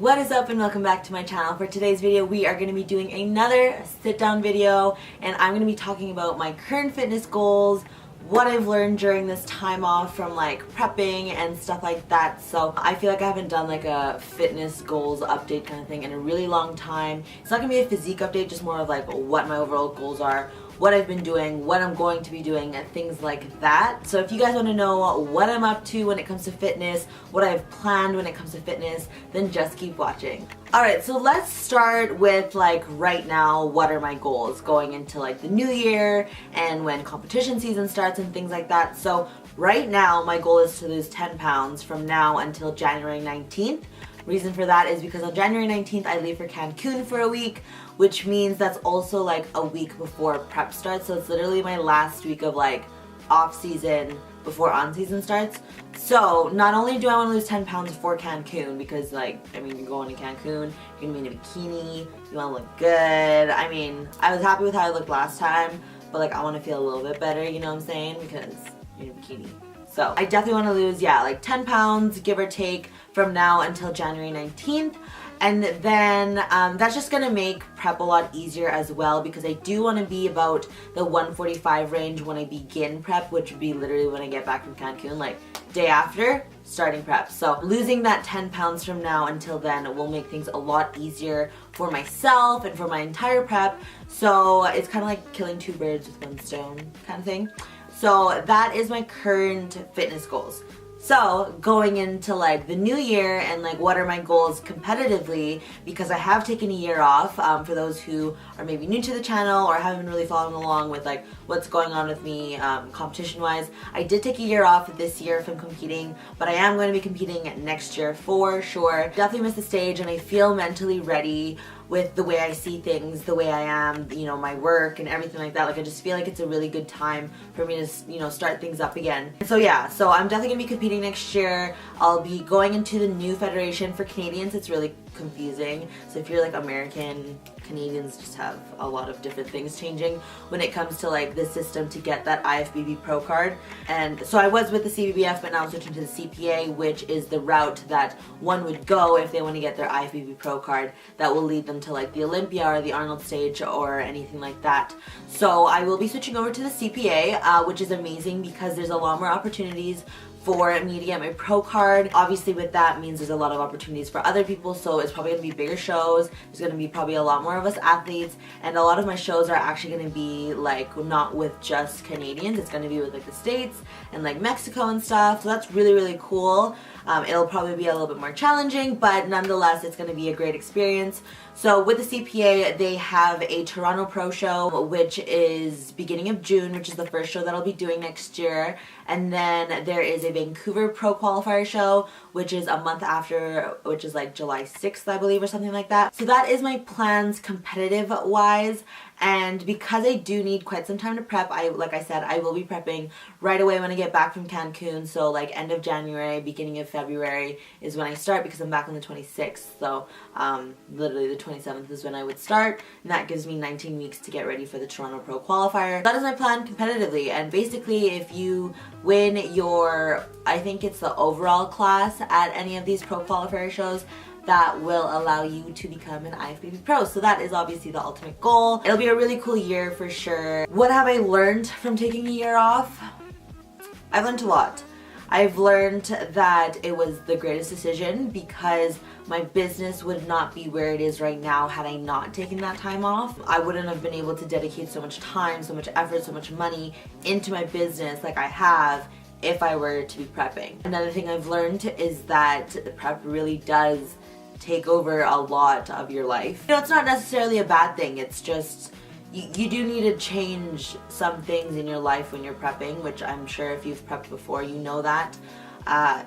What is up and welcome back to my channel. For today's video we are going to be doing another sit down video and I'm going to be talking about my current fitness goals, what I've learned during this time off from like prepping and stuff like that. So I feel like I haven't done like a fitness goals update kind of thing in a really long time. It's not going to be a physique update, just more of like what my overall goals are, what I've been doing, what I'm going to be doing, and things like that. So if you guys want to know what I'm up to when it comes to fitness, what I've planned when it comes to fitness, then just keep watching. Alright, so let's start with like right now, what are my goals going into like the new year and when competition season starts and things like that. So right now my goal is to lose 10 pounds from now until January 19th. Reason for that is because on January 19th I leave for Cancun for a week, which means that's also like a week before prep starts. So it's literally my last week of like off season before on season starts. So not only do I want to lose 10 pounds for Cancun, because like, I mean, you're going to Cancun, you're gonna be in a bikini, you want to look good. I mean, I was happy with how I looked last time, but like I want to feel a little bit better, you know what I'm saying, because you're in a bikini. So I definitely want to lose, yeah, like 10 pounds, give or take, from now until January 19th. And then that's just going to make prep a lot easier as well, because I do want to be about the 145 range when I begin prep, which would be literally when I get back from Cancun, like day after starting prep. So losing that 10 pounds from now until then will make things a lot easier for myself and for my entire prep. So it's kind of like killing two birds with one stone kind of thing. So that is my current fitness goals. So going into like the new year and like what are my goals competitively, because I have taken a year off, for those who are maybe new to the channel or haven't been really following along with like what's going on with me competition wise. I did take a year off this year from competing, but I am going to be competing next year for sure. Definitely missed the stage and I feel mentally ready with the way I see things, the way I am, you know, my work and everything like that. Like I just feel like it's a really good time for me to, you know, start things up again. So yeah, so I'm definitely gonna be competing next year. I'll be going into the new federation for Canadians. It's really confusing. So if you're like American, Canadians just have a lot of different things changing when it comes to like the system to get that IFBB Pro card. And so I was with the CBBF, but now I'm switching to the CPA, which is the route that one would go if they want to get their IFBB Pro card that will lead them to like the Olympia or the Arnold stage or anything like that. So I will be switching over to the CPA, which is amazing because there's a lot more opportunities for me to get my pro card. Obviously with that means there's a lot of opportunities for other people, so it's probably going to be bigger shows. There's going to be probably a lot more of us athletes, and a lot of my shows are actually going to be like not with just Canadians. It's going to be with like the States and like Mexico and stuff, so that's really, really cool. It'll probably be a little bit more challenging, but nonetheless it's going to be a great experience. So with the CPA, they have a Toronto Pro Show, which is beginning of June, which is the first show that I'll be doing next year. And then there is a Vancouver Pro Qualifier Show, which is a month after, which is like July 6th, I believe, or something like that. So that is my plans competitive-wise. And because I do need quite some time to prep, like I said, I will be prepping right away when I get back from Cancun. So like end of January, beginning of February is when I start, because I'm back on the 26th. So literally the 27th is when I would start, and that gives me 19 weeks to get ready for the Toronto Pro Qualifier. That is my plan competitively, and basically if you win your, I think it's the overall class at any of these Pro Qualifier shows, that will allow you to become an IFBB Pro. So that is obviously the ultimate goal. It'll be a really cool year for sure. What have I learned from taking a year off? I've learned a lot. I've learned that it was the greatest decision because my business would not be where it is right now had I not taken that time off. I wouldn't have been able to dedicate so much time, so much effort, so much money into my business like I have if I were to be prepping. Another thing I've learned is that the prep really does take over a lot of your life. You know, it's not necessarily a bad thing, it's just you do need to change some things in your life when you're prepping, which I'm sure if you've prepped before you know that.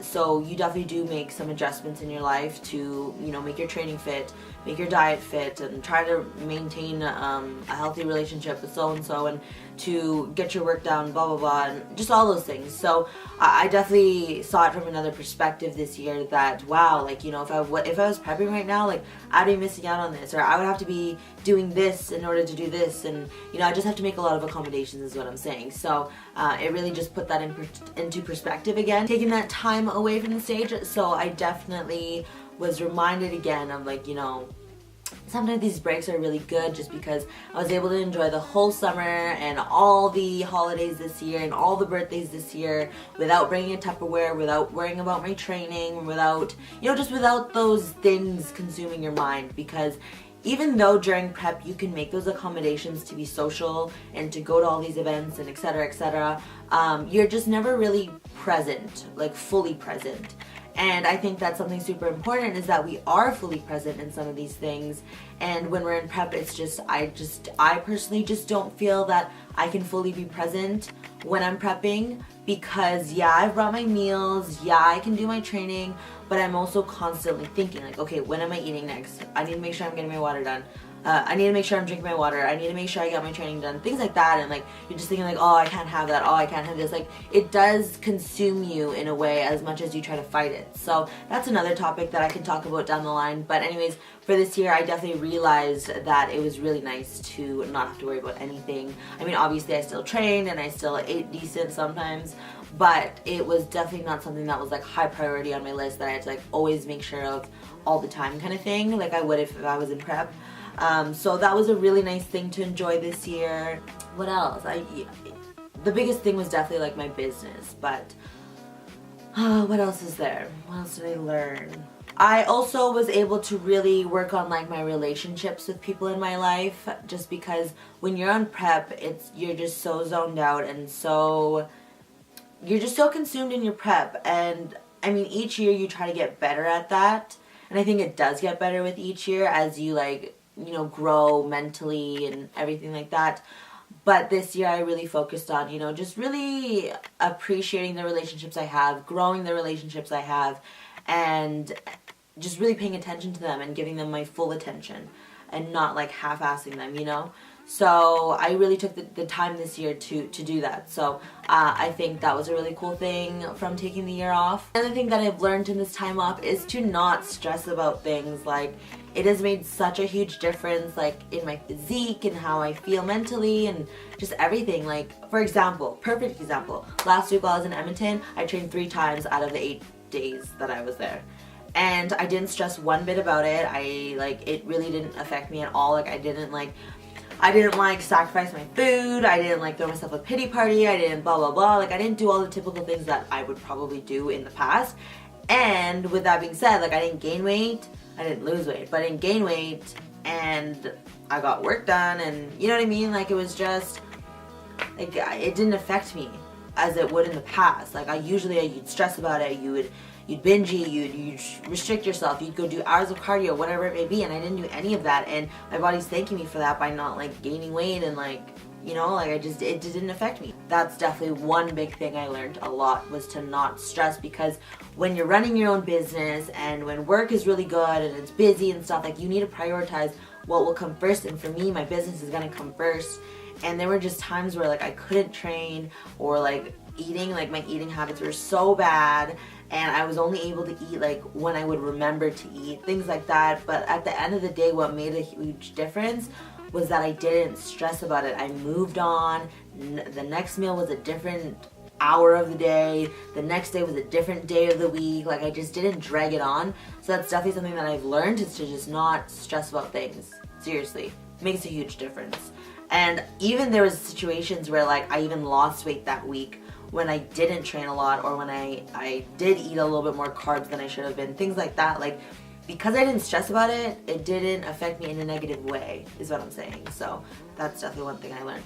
So you definitely do make some adjustments in your life to, you know, make your training fit, make your diet fit, and try to maintain a healthy relationship with so-and-so, and to get your work done, blah, blah, blah, and just all those things. So I definitely saw it from another perspective this year that, wow, like, you know, if I was prepping right now, like, I'd be missing out on this, or I would have to be doing this in order to do this, and, you know, I just have to make a lot of accommodations is what I'm saying. So it really just put that into perspective again, taking that time away from the stage. So I definitely was reminded again of like, you know, sometimes these breaks are really good just because I was able to enjoy the whole summer and all the holidays this year and all the birthdays this year without bringing a Tupperware, without worrying about my training, without, you know, just without those things consuming your mind. Because even though during prep you can make those accommodations to be social and to go to all these events and etc., you're just never really present, like fully present. And I think that's something super important, is that we are fully present in some of these things. And when we're in prep, it's just, I personally just don't feel that I can fully be present when I'm prepping, because yeah, I've brought my meals, yeah, I can do my training, but I'm also constantly thinking like, okay, when am I eating next? I need to make sure I'm getting my water done. I need to make sure I'm drinking my water. I need to make sure I get my training done. Things like that. And like, you're just thinking like, oh, I can't have that. Oh, I can't have this. Like, it does consume you in a way as much as you try to fight it. So that's another topic that I can talk about down the line. But anyways, for this year, I definitely realized that it was really nice to not have to worry about anything. I mean, obviously I still trained and I still ate decent sometimes, but it was definitely not something that was like high priority on my list that I had to like always make sure of all the time kind of thing, like I would if I was in prep. So that was a really nice thing to enjoy this year. What else? The biggest thing was definitely like my business, but what else is there? What else did I learn? I also was able to really work on like my relationships with people in my life, just because when you're on prep, you're just so zoned out and you're just so consumed in your prep. And I mean, each year you try to get better at that, and I think it does get better with each year as you like, you know, grow mentally and everything like that. But this year I really focused on, you know, just really appreciating the relationships I have, growing the relationships I have, and just really paying attention to them and giving them my full attention and not like half-assing them, you know. So I really took the time this year to do that. So I think that was a really cool thing from taking the year off. Another thing that I've learned in this time off is to not stress about things. Like, it has made such a huge difference, like in my physique and how I feel mentally and just everything. Like, for example, perfect example, last week while I was in Edmonton, I trained 3 times out of the 8 days that I was there. And I didn't stress one bit about it. It really didn't affect me at all. Like, I didn't sacrifice my food, I didn't like throw myself a pity party, I didn't blah blah blah, like I didn't do all the typical things that I would probably do in the past. And with that being said, like I didn't gain weight, I didn't lose weight, but I didn't gain weight, and I got work done, and you know what I mean, like it was just, like it didn't affect me as it would in the past. Like you'd stress about it, you'd binge eat, you'd restrict yourself, you'd go do hours of cardio, whatever it may be, and I didn't do any of that, and my body's thanking me for that by not like gaining weight and like, you know, like it didn't affect me. That's definitely one big thing I learned a lot, was to not stress, because when you're running your own business and when work is really good and it's busy and stuff, like you need to prioritize what will come first. And for me, my business is gonna come first. And there were just times where like I couldn't train, or like my eating habits were so bad, and I was only able to eat like when I would remember to eat, things like that. But at the end of the day, what made a huge difference was that I didn't stress about it. I moved on. The next meal was a different hour of the day. The next day was a different day of the week. Like I just didn't drag it on. So that's definitely something that I've learned, is to just not stress about things. Seriously, it makes a huge difference. And even there was situations where like I even lost weight that week when I didn't train a lot, or when I did eat a little bit more carbs than I should have been, things like that. Like, because I didn't stress about it, it didn't affect me in a negative way, is what I'm saying. So that's definitely one thing I learned.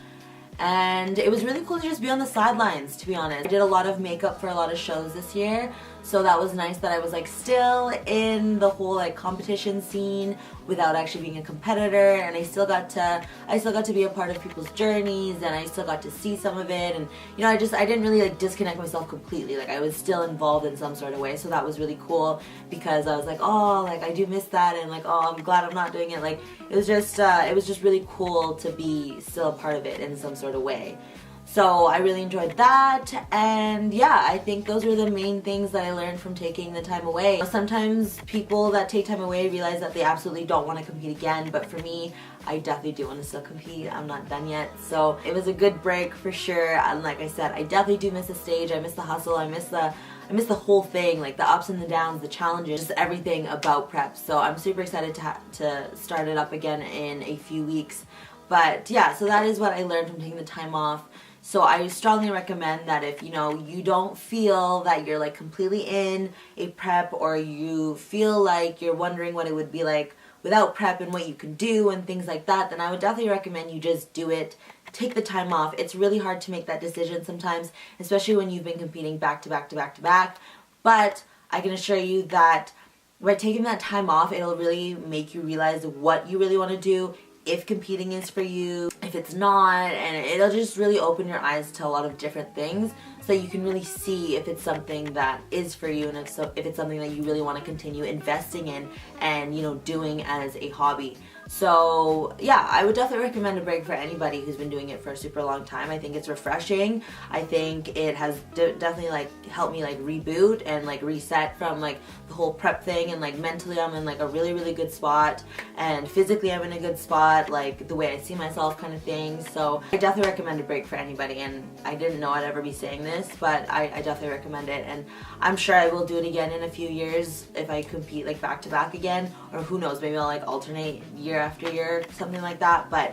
And it was really cool to just be on the sidelines, to be honest. I did a lot of makeup for a lot of shows this year, so that was nice that I was like still in the whole like competition scene without actually being a competitor, and I still got to be a part of people's journeys, and I still got to see some of it. And you know, I didn't really like disconnect myself completely. Like I was still involved in some sort of way, so that was really cool, because I was like, oh, like I do miss that, and like, oh, I'm glad I'm not doing it. Like it was just really cool to be still a part of it in some sort of way. So I really enjoyed that, and yeah, I think those were the main things that I learned from taking the time away. Sometimes people that take time away realize that they absolutely don't want to compete again, but for me, I definitely do want to still compete. I'm not done yet. So it was a good break for sure, and like I said, I definitely do miss the stage, I miss the hustle, I miss the I miss the whole thing, like the ups and the downs, the challenges, just everything about prep. So I'm super excited to start it up again in a few weeks. But yeah, so that is what I learned from taking the time off. So I strongly recommend that if, you know, you don't feel that you're like completely in a prep, or you feel like you're wondering what it would be like without prep and what you can do and things like that, then I would definitely recommend you just do it. Take the time off. It's really hard to make that decision sometimes, especially when you've been competing back to back to back to back. But I can assure you that by taking that time off, it'll really make you realize what you really want to do, if competing is for you, if it's not, and it'll just really open your eyes to a lot of different things, so you can really see if it's something that is for you, and if it's something that you really want to continue investing in and, you know, doing as a hobby. So yeah, I would definitely recommend a break for anybody who's been doing it for a super long time. I think it's refreshing. I think it has definitely like helped me like reboot and like reset from like the whole prep thing, and like mentally I'm in like a really, really good spot, and physically I'm in a good spot, like the way I see myself kind of thing. So I definitely recommend a break for anybody, and I didn't know I'd ever be saying this, but I definitely recommend it, and I'm sure I will do it again in a few years if I compete like back to back again, or who knows, maybe I'll like alternate year after year, something like that. But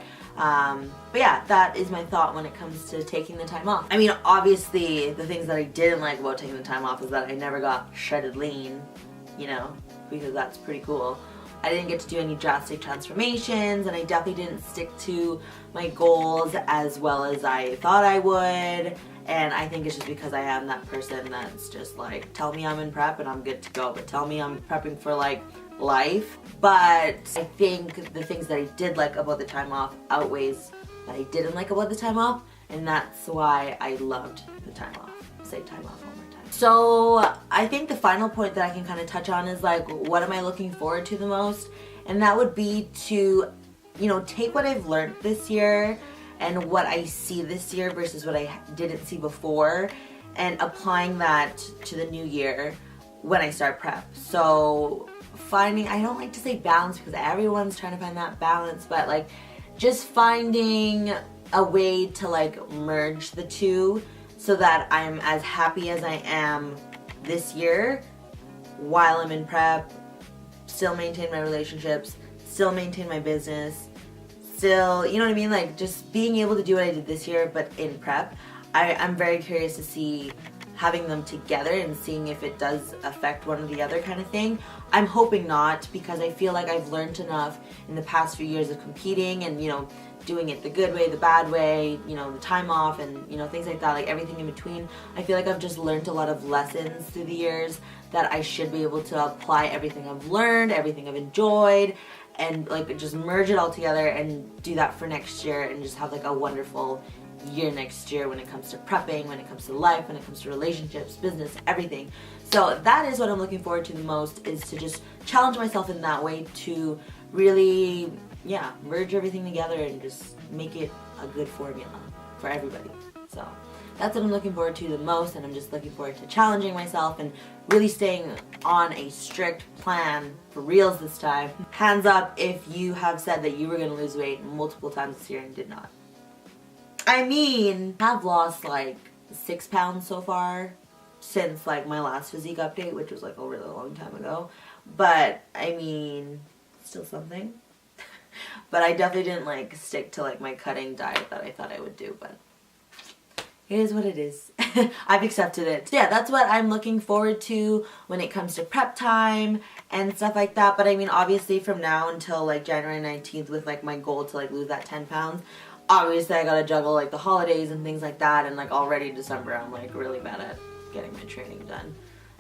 yeah, that is my thought when it comes to taking the time off. I mean, obviously the things that I didn't like about taking the time off is that I never got shredded lean, you know, because that's pretty cool. I didn't get to do any drastic transformations, and I definitely didn't stick to my goals as well as I thought I would. And I think it's just because I am that person that's just like, tell me I'm in prep and I'm good to go, but tell me I'm prepping for like life. But I think the things that I did like about the time off outweighs that I didn't like about the time off, and that's why I loved the time off. Say time off one more time. So I think the final point that I can kind of touch on is like, what am I looking forward to the most? And that would be to, you know, take what I've learned this year and what I see this year versus what I didn't see before, and applying that to the new year when I start prep. So finding, I don't like to say balance because everyone's trying to find that balance, but like just finding a way to like merge the two so that I'm as happy as I am this year while I'm in prep, still maintain my relationships, still maintain my business, still, you know what I mean? Like just being able to do what I did this year but in prep. I'm very curious to see having them together and seeing if it does affect one or the other kind of thing. I'm hoping not, because I feel like I've learned enough in the past few years of competing and, you know, doing it the good way, the bad way, you know, the time off and, you know, things like that, like everything in between. I feel like I've just learned a lot of lessons through the years that I should be able to apply everything I've learned, everything I've enjoyed, and like just merge it all together and do that for next year and just have like a wonderful year next year when it comes to prepping, when it comes to life, when it comes to relationships, business, everything. So that is what I'm looking forward to the most, is to just challenge myself in that way to really, yeah, merge everything together and just make it a good formula for everybody. So that's what I'm looking forward to the most, and I'm just looking forward to challenging myself and really staying on a strict plan for reals this time. Hands up if you have said that you were going to lose weight multiple times this year and did not. I mean, I've lost like 6 pounds so far since like my last physique update, which was like a really long time ago. But I mean, still something. But I definitely didn't like stick to like my cutting diet that I thought I would do, but it is what it is. I've accepted it. So yeah, that's what I'm looking forward to when it comes to prep time and stuff like that. But I mean, obviously from now until like January 19th with like my goal to like lose that 10 pounds, obviously I gotta juggle like the holidays and things like that, and like already December I'm like really bad at getting my training done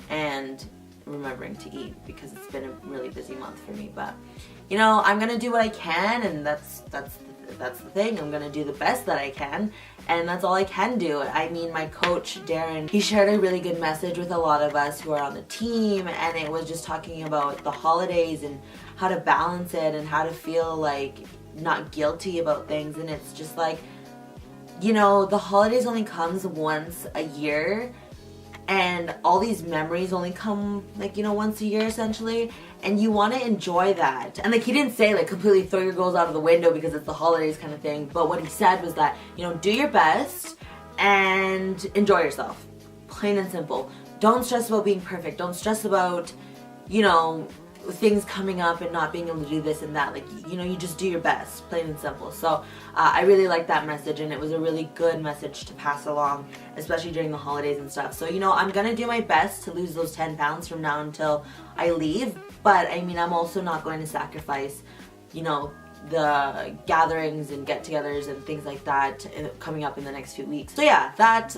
and remembering to eat because it's been a really busy month for me. But you know, I'm gonna do what I can, and that's the thing. I'm gonna do the best that I can, and that's all I can do. I mean, my coach Darren, he shared a really good message with a lot of us who are on the team, and it was just talking about the holidays and how to balance it and how to feel like not guilty about things. And it's just like, you know, the holidays only comes once a year, and all these memories only come like, you know, once a year essentially, and you want to enjoy that. And like, he didn't say like completely throw your goals out of the window because it's the holidays kind of thing, but what he said was that, you know, do your best and enjoy yourself, plain and simple. don't stress about being perfect. Don't stress about, you know, things coming up and not being able to do this and that. Like, you know, you just do your best, plain and simple. So I really like that message, and it was a really good message to pass along, especially during the holidays and stuff. So, you know, I'm gonna do my best to lose those 10 pounds from now until I leave, but I mean, I'm also not going to sacrifice, you know, the gatherings and get-togethers and things like that coming up in the next few weeks. So yeah, that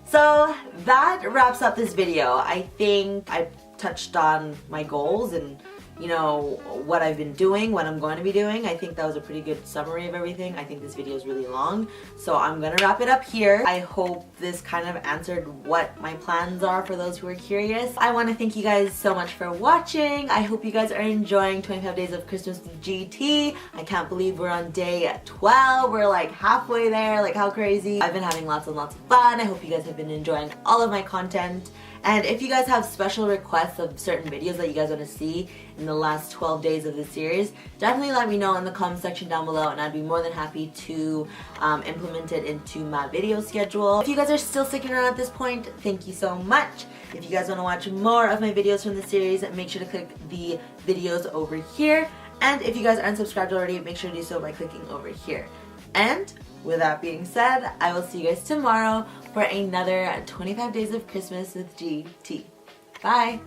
So that wraps up this video. I think I touched on my goals and, you know, what I've been doing, what I'm going to be doing. I think that was a pretty good summary of everything. I think this video is really long, so I'm gonna wrap it up here. I hope this kind of answered what my plans are for those who are curious. I want to thank you guys so much for watching. I hope you guys are enjoying 25 Days of Christmas with GT. I can't believe we're on day 12. We're like halfway there, like how crazy. I've been having lots and lots of fun. I hope you guys have been enjoying all of my content. And if you guys have special requests of certain videos that you guys want to see in the last 12 days of the series, definitely let me know in the comment section down below, and I'd be more than happy to implement it into my video schedule. If you guys are still sticking around at this point, thank you so much. If you guys want to watch more of my videos from the series, make sure to click the videos over here. And if you guys aren't subscribed already, make sure to do so by clicking over here. And with that being said, I will see you guys tomorrow for another 25 Days of Christmas with GT. Bye!